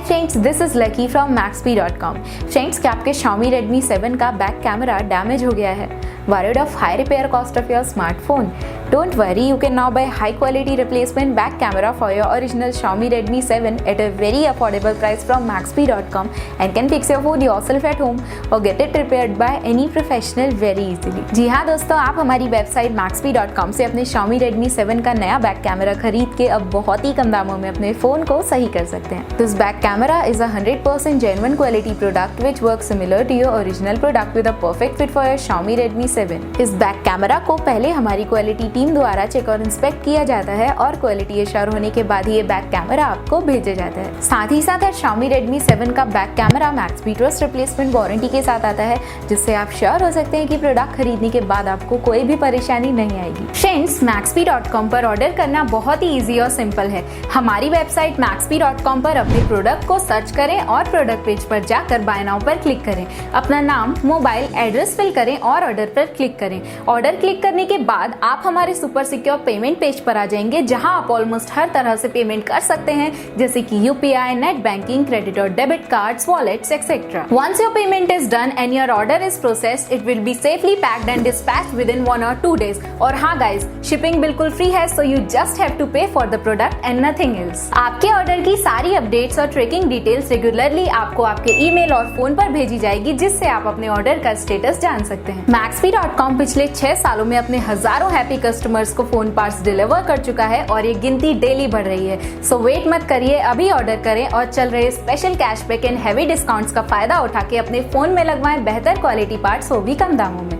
Friends, this is lucky from Maxbhi.com। Friends, क्या आपके Xiaomi Redmi 7 का बैक कैमरा डैमेज हो गया है? Worried of high repair cost of your smartphone? Don't worry, you can now buy high quality replacement back camera for your original Xiaomi Redmi 7 at a very affordable price from Maxbhi.com and can fix your phone yourself at home or get it repaired by any professional very easily। जी हाँ दोस्तों, आप हमारी website Maxbhi.com से अपने Xiaomi Redmi 7 का नया back camera खरीद के अब बहुत ही कम दामों में अपने फोन को सही कर सकते हैं। This back camera is a 100% genuine quality product which works similar to your original product with a perfect fit for your Xiaomi Redmi 7। इस बैक कैमरा को पहले हमारी क्वालिटी टीम द्वारा चेक और इंस्पेक्ट किया जाता है और क्वालिटी एश्योर होने के बाद ये बैक कैमरा आपको भेजा जाता है। साथ ही साथ Xiaomi Redmi 7 का back camera Maxbhi trust replacement warranty के साथ आता है, जिससे आप श्योर हो सकते हैं कि प्रोडक्ट खरीदने के बाद आपको कोई भी परेशानी नहीं आएगी। फ्रेंड्स, Maxbhi.com पर ऑर्डर करना बहुत ही इजी और सिंपल है। हमारी वेबसाइट Maxbhi.com पर अपने प्रोडक्ट को सर्च करें और प्रोडक्ट पेज पर जाकर बाय नाउ पर क्लिक करें। अपना नाम, मोबाइल, एड्रेस फिल करें और ऑर्डर पर क्लिक करें। ऑर्डर क्लिक करने के बाद आप हमारे सुपर सिक्योर पेमेंट पेज पर आ जाएंगे, जहां आप ऑलमोस्ट हर तरह से पेमेंट कर सकते हैं, जैसे कि यूपीआई, नेट बैंकिंग, क्रेडिट और debit cards, wallets etcetera. Once your payment is done and your order is processed, it will be safely packed and dispatched within 1 or 2 days। और हाँ गाइज, शिपिंग बिल्कुल free है, so you just have to pay for the product and nothing else। आपके order की सारी updates और tracking details regularly आपको आपके ईमेल और फोन पर भेजी जाएगी, जिससे आप अपने ऑर्डर का स्टेटस जान सकते हैं। Maxbhi.com पिछले 6 सालों में अपने हजारों हैप्पी कस्टमर्स को फोन पार्ट्स डिलीवर कर चुका है और ये गिनती डेली बढ़ रही है। सो वेट मत करिए, अभी ऑर्डर करें और चल रहे special cashback and heavy discounts का फायदा उठा के अपने फोन में लगवाएं बेहतर क्वालिटी पार्ट्स, वो भी कम दामों में।